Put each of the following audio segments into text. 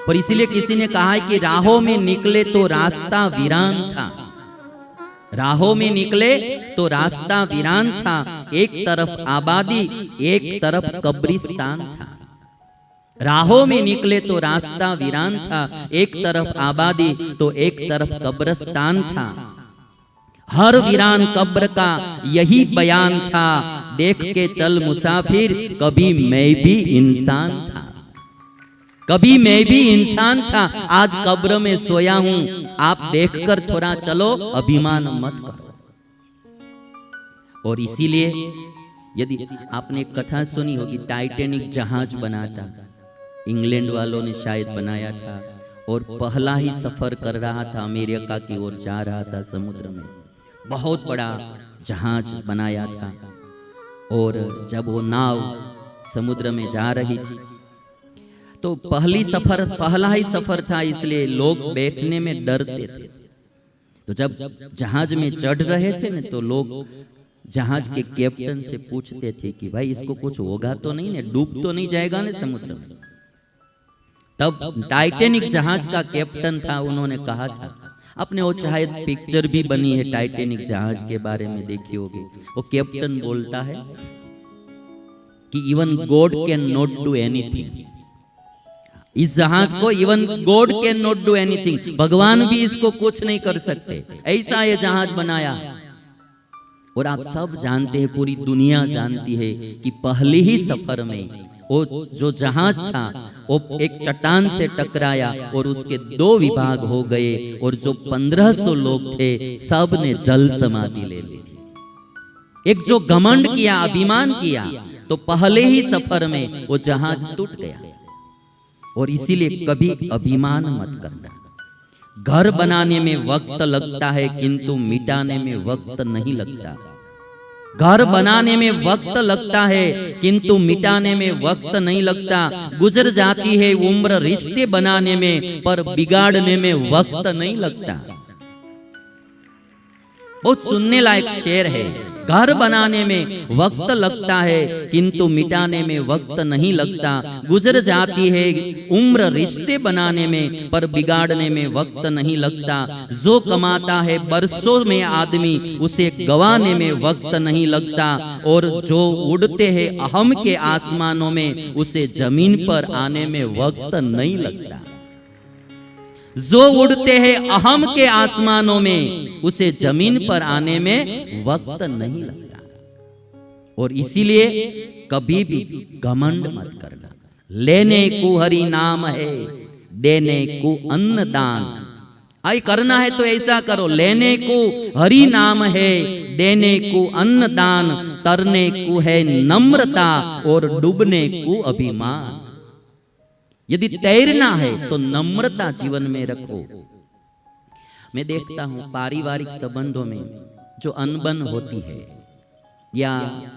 और इसीलिए किसी ने कहा है कि राहों में निकले तो रास्ता वीरान था। राहों में निकले तो रास्ता वीरान था, एक तरफ आबादी एक तरफ कब्रिस्तान था। राहों में निकले तो रास्ता वीरान था, एक तरफ आबादी तो एक तरफ कब्रिस्तान था। हर वीरान कब्र का यही बयान था, देख के चल मुसाफिर कभी मैं भी इंसान था। कभी मैं भी इंसान था, आज कब्र में सोया हूं, आप देखकर थोड़ा चलो, अभिमान मत करो। और इसीलिए यदि आपने एक कथा सुनी होगी, टाइटैनिक जहाज बना था, इंग्लैंड वालों ने शायद बनाया था, और पहला ही सफर कर रहा था, अमेरिका की ओर जा रहा था समुद्र में। बहुत बड़ा जहाज बनाया था, और जब वो नाव समुद्र में जा रही थी तो पहला ही सफर था, इसलिए लोग बैठने में डरते थे। तो जब जहाज में चढ़ रहे थे ना, तो लोग जहाज के कैप्टन से पूछते थे कि भाई इसको कुछ होगा तो नहीं ना, डूब तो नहीं जाएगा ना समुद्र में। तब टाइटैनिक जहाज का कैप्टन था, उन्होंने कहा था, अपने वो शायद पिक्चर भी बनी है टाइटैनिक जहाज के बारे में, देखी होगी। वो कैप्टन बोलता है कि even God can not do anything. इस जहाज को even God can not do anything, भगवान भी इसको कुछ नहीं कर सकते, ऐसा ये जहाज बनाया। और आप सब जानते हैं, पूरी दुनिया जानती है कि पहले ही सफर में वो जो जहाज था वो एक चट्टान से टकराया और उसके 2 विभाग हो गए, और जो 1500 लोग थे सब ने जल समाधि ले ली। एक जो घमंड किया, अभिमान किया, तो पहले ही सफर में वो जहाज टूट गया। और इसीलिए कभी अभिमान मत करना। घर बनाने में वक्त लगता है, किंतु मिटाने में वक्त नहीं लगता। घर बनाने में वक्त लगता है, किंतु मिटाने में वक्त नहीं लगता। गुजर जाती है उम्र रिश्ते बनाने में, पर बिगाड़ने में वक्त नहीं लगता। बहुत सुनने लायक शेर है। घर बनाने में वक्त लगता है, किंतु मिटाने में वक्त नहीं लगता। गुजर जाती है उम्र रिश्ते बनाने में, पर बिगाड़ने में वक्त नहीं लगता। जो कमाता है बरसों में आदमी, उसे गंवाने में वक्त नहीं लगता। और जो उड़ते हैं अहम के आसमानों में, उसे जमीन पर आने में वक्त नहीं लगता। जो उड़ते हैं अहम के आसमानों में, उसे जमीन पर आने में वक्त नहीं लगता। और इसीलिए कभी भी घमंड मत करना। लेने को हरि नाम है, देने को अन्नदान। आई करना है तो ऐसा करो, लेने को हरि नाम है, देने को अन्नदान। तरने को है नम्रता और डूबने को अभिमान। यदि तैरना है तो नम्रता जीवन में रखो। मैं देखता हूं पारिवारिक संबंधों में जो अनबन होती है, या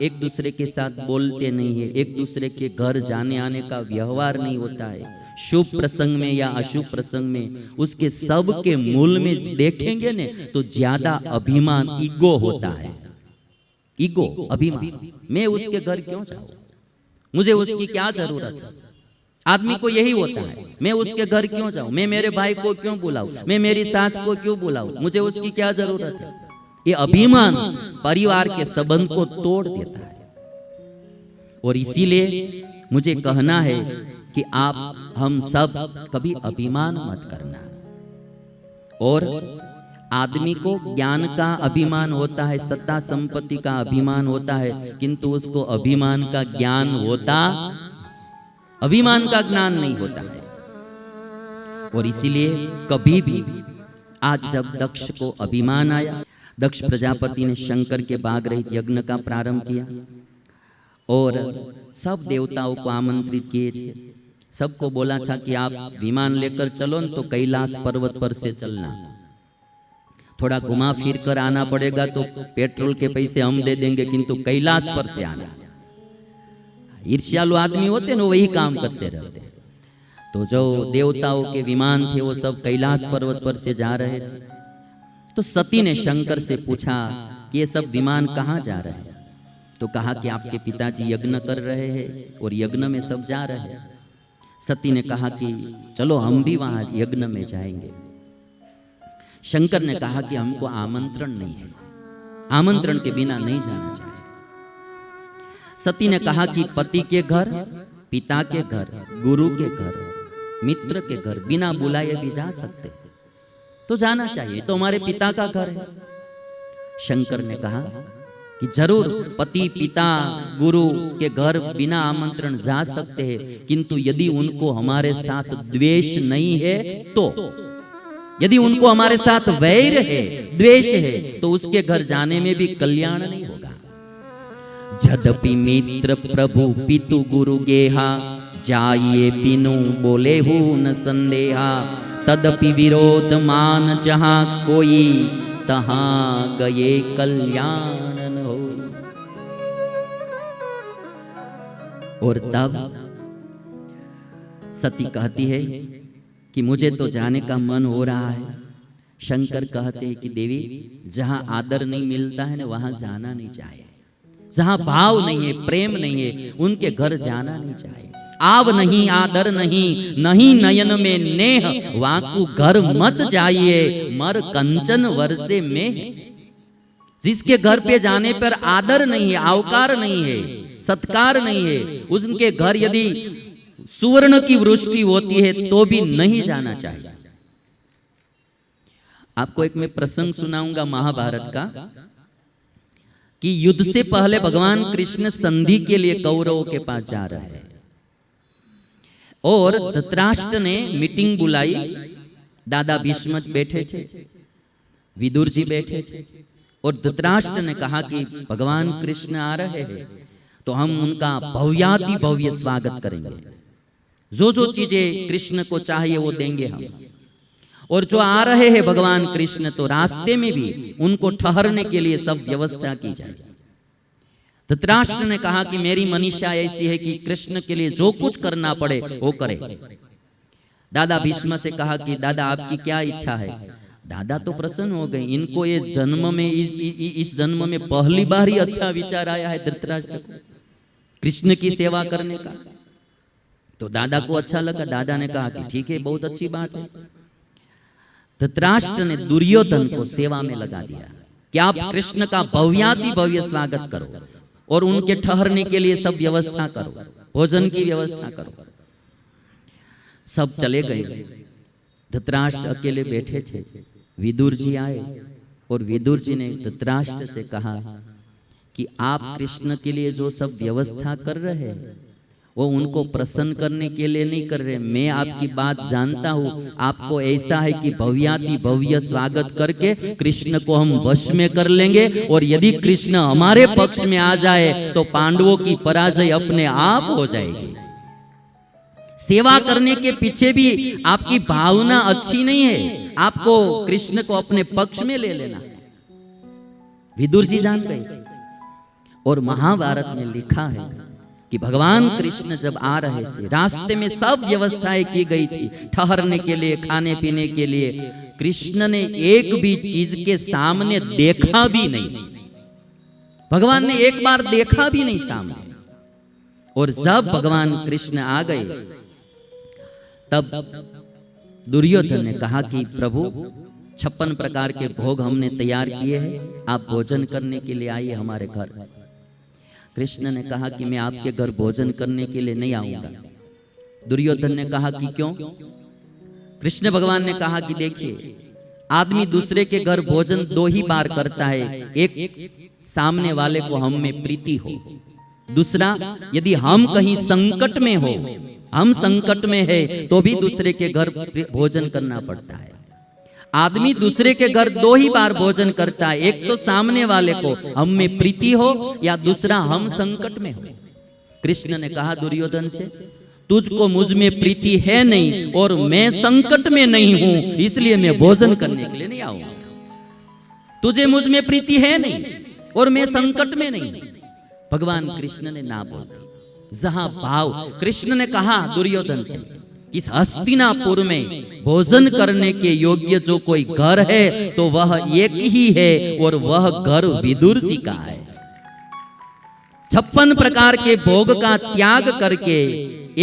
एक दूसरे के साथ बोलते नहीं है, एक दूसरे के घर जाने आने का व्यवहार नहीं होता है, शुभ प्रसंग में या अशुभ प्रसंग में, उसके सब के मूल में देखेंगे ने तो ज्यादा अभिमान, ईगो होता है। ईगो, अभिमान। मैं उसके घर क्यों जाऊं, मुझे उसकी क्या जरूरत है। आदमी को यही होता है, मैं उसके घर क्यों जाऊं, मैं मेरे भाई को क्यों बुलाऊं, मैं मेरी सास को क्यों बुलाऊं, मुझे उसकी क्या जरूरत है। ये अभिमान परिवार के संबंध को तोड़ देता है। और इसीलिए मुझे कहना है कि आप हम सब कभी अभिमान मत करना। और आदमी को ज्ञान का अभिमान होता है, सत्ता संपत्ति का अभिमान होता है, किंतु उसको अभिमान का ज्ञान होता, अभिमान का ज्ञान नहीं होता है। और इसीलिए कभी भी, आज जब दक्ष को अभिमान आया, दक्ष प्रजापति ने शंकर के बाग रहित यज्ञ का प्रारंभ किया और सब देवताओं को आमंत्रित किए थे। सबको बोला था कि आप विमान लेकर चलो तो कैलाश पर्वत पर से चलना, थोड़ा घुमा फिर कर आना पड़ेगा, तो पेट्रोल के पैसे हम दे देंगे, किंतु कैलाश पर से आना। ईर्ष्यालु आदमी होते ना, वही काम करते रहते। तो जो देवताओं के विमान थे वो सब कैलाश पर्वत पर से जा रहे थे। तो सती ने शंकर से पूछा कि ये सब विमान कहाँ जा रहे हैं। तो कहा कि आपके पिताजी यज्ञ कर रहे हैं और यज्ञ में सब जा रहे हैं। सती ने कहा कि चलो हम भी वहां यज्ञ में जाएंगे। शंकर ने कहा कि हमको आमंत्रण नहीं है, आमंत्रण के बिना नहीं जाना चाहिए। सती ने कहा कि पति के घर, पिता के घर, गुरु के घर, मित्र के घर बिना बुलाए भी जा सकते, तो जाना चाहिए, तो हमारे पिता का घर है। शंकर ने कहा कि जरूर पति, पिता, गुरु के घर बिना आमंत्रण जा सकते हैं, किंतु यदि उनको हमारे साथ द्वेष नहीं है तो, यदि उनको हमारे साथ वैर है, द्वेष है, तो उसके घर जाने में भी कल्याण नहीं होगा। यद्यपि मित्र प्रभु पितु गुरु गेहा, जाइए पिनु बोले हु न संदेहा, तदपि विरोध मान जहां कोई, तहां गए कल्याण न हो। और तब सती कहती है कि मुझे तो जाने का मन हो रहा है। शंकर कहते हैं कि देवी, जहां आदर नहीं मिलता है ना, वहां जाना नहीं चाहिए। जहां भाव नहीं है, प्रेम नहीं है, उनके घर जाना नहीं चाहिए। आव नहीं, आदर नहीं, नहीं नयन में नेह, वाकु घर मत जाइए, मर कंचन वर्षे में। जिसके घर पे जाने पर आदर नहीं है, आवकार नहीं है, सत्कार नहीं है, उनके घर यदि सुवर्ण की वृष्टि होती है तो भी नहीं जाना चाहिए। आपको एक मैं प्रसंग सुनाऊंगा महाभारत का, कि युद्ध से पहले भगवान कृष्ण संधि के लिए कौरवों के पास जा रहे हैं, और धृतराष्ट्र ने मीटिंग बुलाई। दादा भीष्म बैठे थे, विदुर जी बैठे थे, और धृतराष्ट्र ने कहा कि भगवान कृष्ण आ रहे हैं तो हम उनका भव्याति भव्य स्वागत करेंगे, जो जो चीजें कृष्ण को चाहिए वो देंगे हम। और जो आ रहे हैं भगवान कृष्ण, तो रास्ते में भी उनको ठहरने के लिए सब व्यवस्था की जाए। धृतराष्ट्र ने कहा कि मेरी मनीषा ऐसी है कि कृष्ण के लिए जो कुछ करना पड़े वो करे। दादा भीष्म से कहा कि दादा आपकी क्या इच्छा है। दादा तो प्रसन्न हो गए, इनको ये जन्म में, इस जन्म में पहली बार ही अच्छा विचार आया है धृतराष्ट्र को कृष्ण की सेवा करने का। तो दादा को अच्छा लगा। दादा ने कहा कि ठीक है, बहुत अच्छी बात है। धृतराष्ट्र ने दुर्योधन को सेवा में लगा दिया कि आप कृष्ण का भव्याति भव्य स्वागत करो और उनके ठहरने के लिए सब व्यवस्था करो, भोजन की व्यवस्था करो। सब चले गए, धृतराष्ट्र अकेले बैठे थे। विदुर जी आए और विदुर जी ने धृतराष्ट्र से कहा कि आप कृष्ण के लिए जो सब व्यवस्था कर रहे हैं वो उनको प्रसन्न करने के लिए नहीं कर रहे। मैं आपकी बात जानता हूँ, आपको ऐसा है कि भव्याति भव्य स्वागत करके कृष्ण को हम वश में कर लेंगे, और यदि कृष्ण हमारे पक्ष में आ जाए तो पांडवों की पराजय अपने आप हो जाएगी। सेवा करने के पीछे भी आपकी भावना अच्छी नहीं है, आपको कृष्ण को अपने पक्ष में ले लेना। विदुर जी जान गए थे। और महाभारत में लिखा है कि भगवान कृष्ण जब आ रहे थे, रास्ते में सब व्यवस्थाएं की गई थी ठहरने के लिए, खाने पीने के लिए। कृष्ण ने एक भी चीज के सामने देखा भी नहीं, भगवान ने एक बार देखा भी नहीं सामने। और जब भगवान कृष्ण आ गए तब दुर्योधन ने कहा कि प्रभु 56 प्रकार के भोग हमने तैयार किए हैं, आप भोजन करने के लिए आइए हमारे घर। कृष्ण ने कहा कि मैं आपके घर भोजन करने के लिए नहीं आऊंगा। दुर्योधन ने कहा कि क्यों? कृष्ण भगवान ने कहा कि देखिए, आदमी दूसरे के घर भोजन 2 ही बार करता है। एक सामने वाले को हम में प्रीति हो, दूसरा यदि हम कहीं संकट में हो, हम संकट में है तो भी दूसरे के घर भोजन करना पड़ता है। आदमी दूसरे के घर 2 ही बार भोजन करता है, एक तो सामने वाले को हम में प्रीति हो, या दूसरा हम संकट में हो। कृष्ण ने कहा दुर्योधन से, तुझको मुझ में प्रीति है नहीं और मैं संकट में नहीं हूं, इसलिए मैं भोजन करने के लिए नहीं आऊंगा। तुझे मुझ में प्रीति है नहीं और मैं संकट में नहीं। भगवान कृष्ण ने ना बोल दी। जहां भाव, कृष्ण ने कहा दुर्योधन से, इस हस्तिनापुर में भोजन करने के योग्य जो कोई घर है तो वह एक ही है, और वह घर विदुर जी का है। 56 प्रकार के भोग का त्याग करके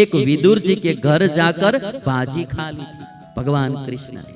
एक विदुर जी के घर जाकर भाजी खा ली थी भगवान कृष्ण ने।